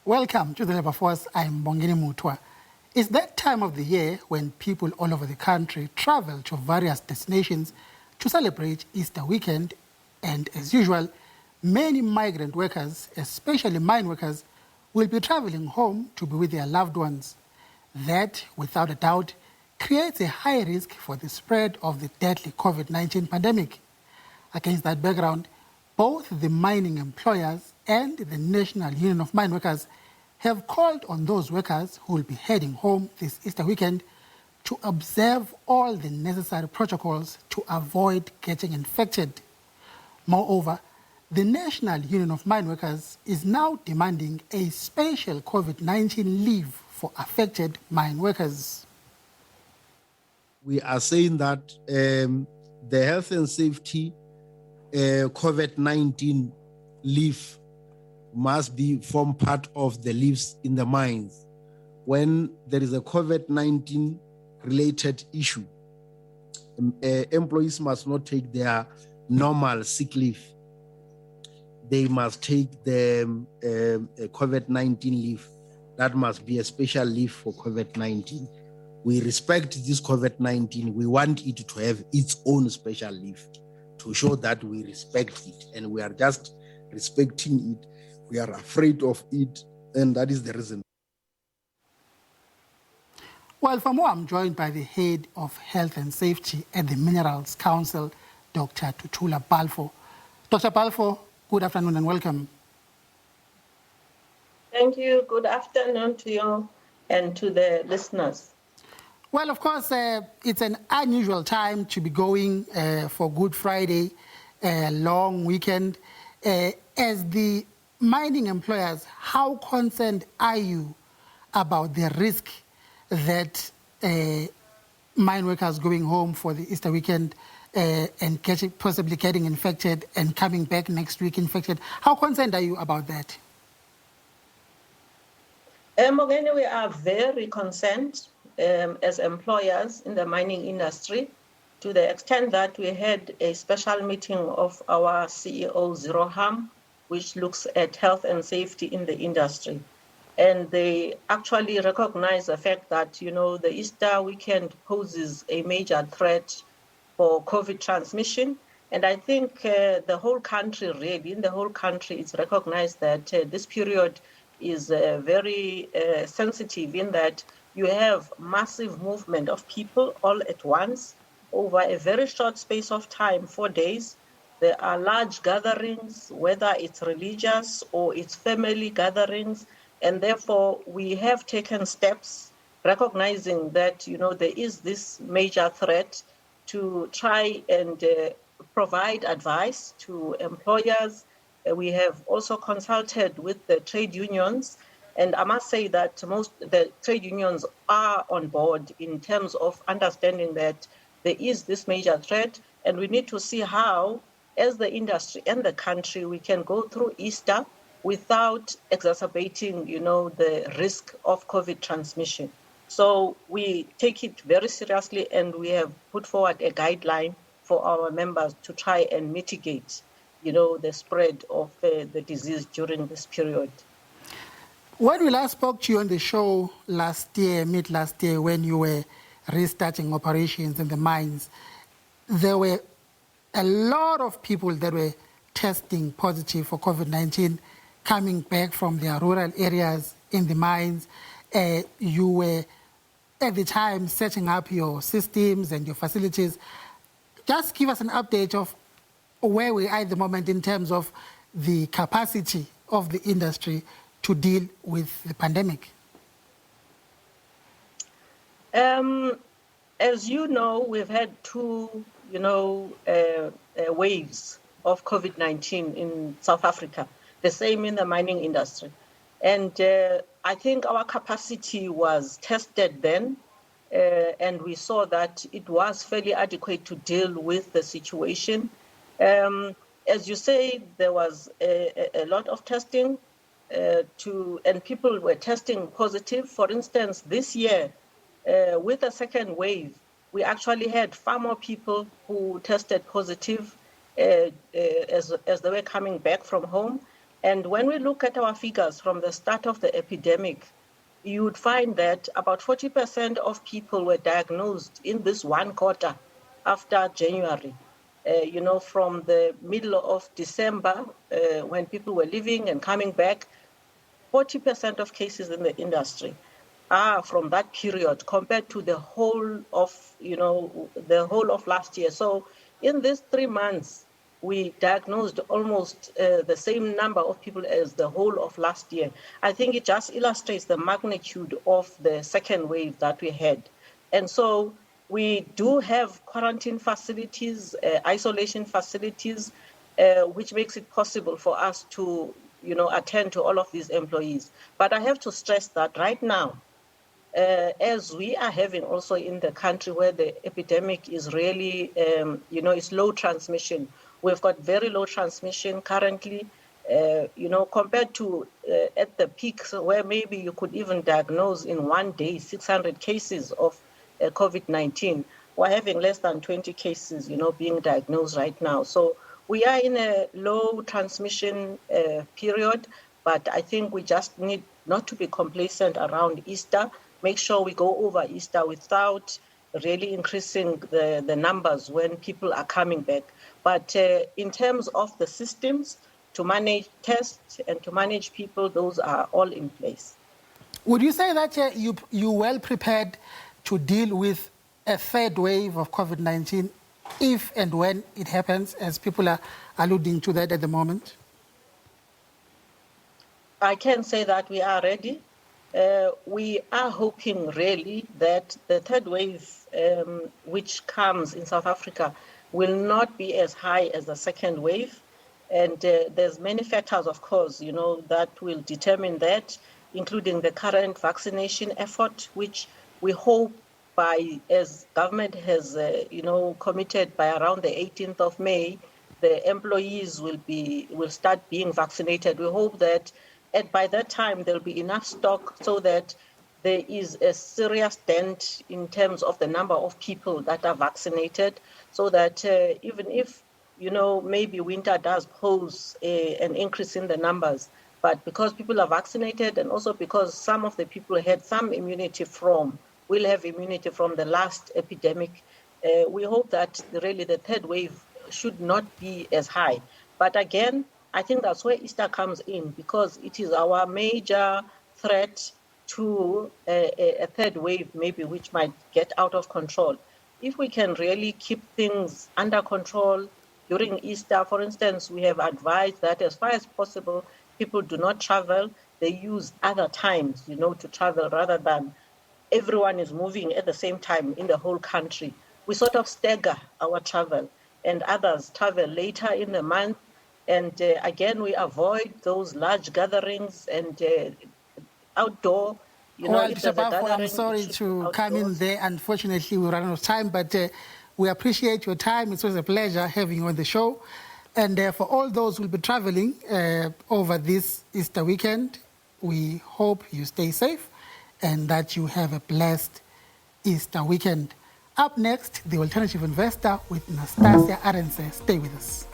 Welcome to the Labour Force. I'm Bongini Mutwa. It's that time of the year when people all over the country travel to various destinations to celebrate Easter weekend, and as usual, many migrant workers, especially mine workers, will be traveling home to be with their loved ones. That, without a doubt, creates a high risk for the spread of the deadly COVID-19 pandemic. Against that background, both the mining employers and the National Union of Mineworkers have called on those workers who will be heading home this Easter weekend to observe all the necessary protocols to avoid getting infected. Moreover, the National Union of Mineworkers is now demanding a special COVID-19 leave for affected mine workers. We are saying that the health and safety COVID-19 leave must form part of the leaves in the mines. When there is a COVID-19 related issue, employees must not take their normal sick leave. They must take the COVID-19 leave. That must be a special leave for COVID-19. We respect this COVID-19. We want it to have its own special leave to show that we respect it, and we are just respecting it. We are afraid of it, and that is the reason. Well, for more, I'm joined by the head of health and safety at the Minerals Council, Dr. Thuthula Balfour. Dr. Balfour, good afternoon and welcome. Thank you. Good afternoon to you and to the listeners. Well, of course, it's an unusual time to be going for Good Friday, a long weekend. As the mining employers, how concerned are you about the risk that mine workers going home for the Easter weekend and possibly getting infected and coming back next week infected? How concerned are you about that? Again, we are very concerned as employers in the mining industry, to the extent that we had a special meeting of our CEO Zero Harm, which looks at health and safety in the industry. And they actually recognize the fact that, the Easter weekend poses a major threat for COVID transmission. And I think the whole country, really, in the whole country, it's recognized that this period is very sensitive in that you have massive movement of people all at once over a very short space of time, 4 days. There are large gatherings, whether it's religious or it's family gatherings, and therefore we have taken steps recognizing that, there is this major threat to try and provide advice to employers. We have also consulted with the trade unions, and I must say that most the trade unions are on board in terms of understanding that there is this major threat, and we need to see how, as the industry and the country, we can go through Easter without exacerbating, the risk of COVID transmission. So we take it very seriously, and we have put forward a guideline for our members to try and mitigate, the spread of the disease during this period. When we last spoke to you on the show mid last year, when you were restarting operations in the mines, there were a lot of people that were testing positive for COVID-19 coming back from their rural areas in the mines. You were, at the time, setting up your systems and your facilities. Just give us an update of where we are at the moment in terms of the capacity of the industry to deal with the pandemic. As you know, we've had two, waves of COVID-19 in South Africa, the same in the mining industry. And I think our capacity was tested then, and we saw that it was fairly adequate to deal with the situation. As you say, there was a lot of testing and people were testing positive. For instance, this year, with the second wave, we actually had far more people who tested positive as they were coming back from home. And when we look at our figures from the start of the epidemic, you would find that about 40% of people were diagnosed in this one quarter after January. From the middle of December, when people were leaving and coming back, 40% of cases in the industry are from that period compared to the whole of last year. So in these 3 months, we diagnosed almost the same number of people as the whole of last year. I think it just illustrates the magnitude of the second wave that we had. And so we do have quarantine facilities, isolation facilities, which makes it possible for us to attend to all of these employees. But I have to stress that right now, as we are having also in the country where the epidemic is really, it's low transmission. We've got very low transmission currently, compared to at the peaks where maybe you could even diagnose in one day 600 cases of COVID-19. We're having less than 20 cases, being diagnosed right now. So we are in a low transmission period, but I think we just need not to be complacent around Easter. Make sure we go over Easter without really increasing the numbers when people are coming back. But in terms of the systems to manage tests and to manage people, those are all in place. Would you say that you're well prepared to deal with a third wave of COVID-19 if and when it happens, as people are alluding to that at the moment? I can say that we are ready. We are hoping really that the third wave, which comes in South Africa, will not be as high as the second wave. And there's many factors, of course, that will determine that, including the current vaccination effort, which we hope as government has, committed by around the 18th of May, the employees will start being vaccinated. We hope that by that time there'll be enough stock so that there is a serious dent in terms of the number of people that are vaccinated, so that even if, maybe winter does pose an increase in the numbers, but because people are vaccinated and also because some of the people had some immunity will have immunity from the last epidemic, we hope that really the third wave should not be as high. But again, I think that's where Easter comes in, because it is our major threat to a third wave, maybe, which might get out of control. If we can really keep things under control during Easter, for instance, we have advised that as far as possible, people do not travel. They use other times, to travel rather than everyone is moving at the same time in the whole country. We sort of stagger our travel, and others travel later in the month. And again, we avoid those large gatherings and outdoor. Well, Mr. Balfour, I'm sorry to come in there. Unfortunately, we ran out of time, but we appreciate your time. It was a pleasure having you on the show. And for all those who will be traveling over this Easter weekend, we hope you stay safe and that you have a blessed Easter weekend. Up next, The Alternative Investor with Nastasia Arendse. Stay with us.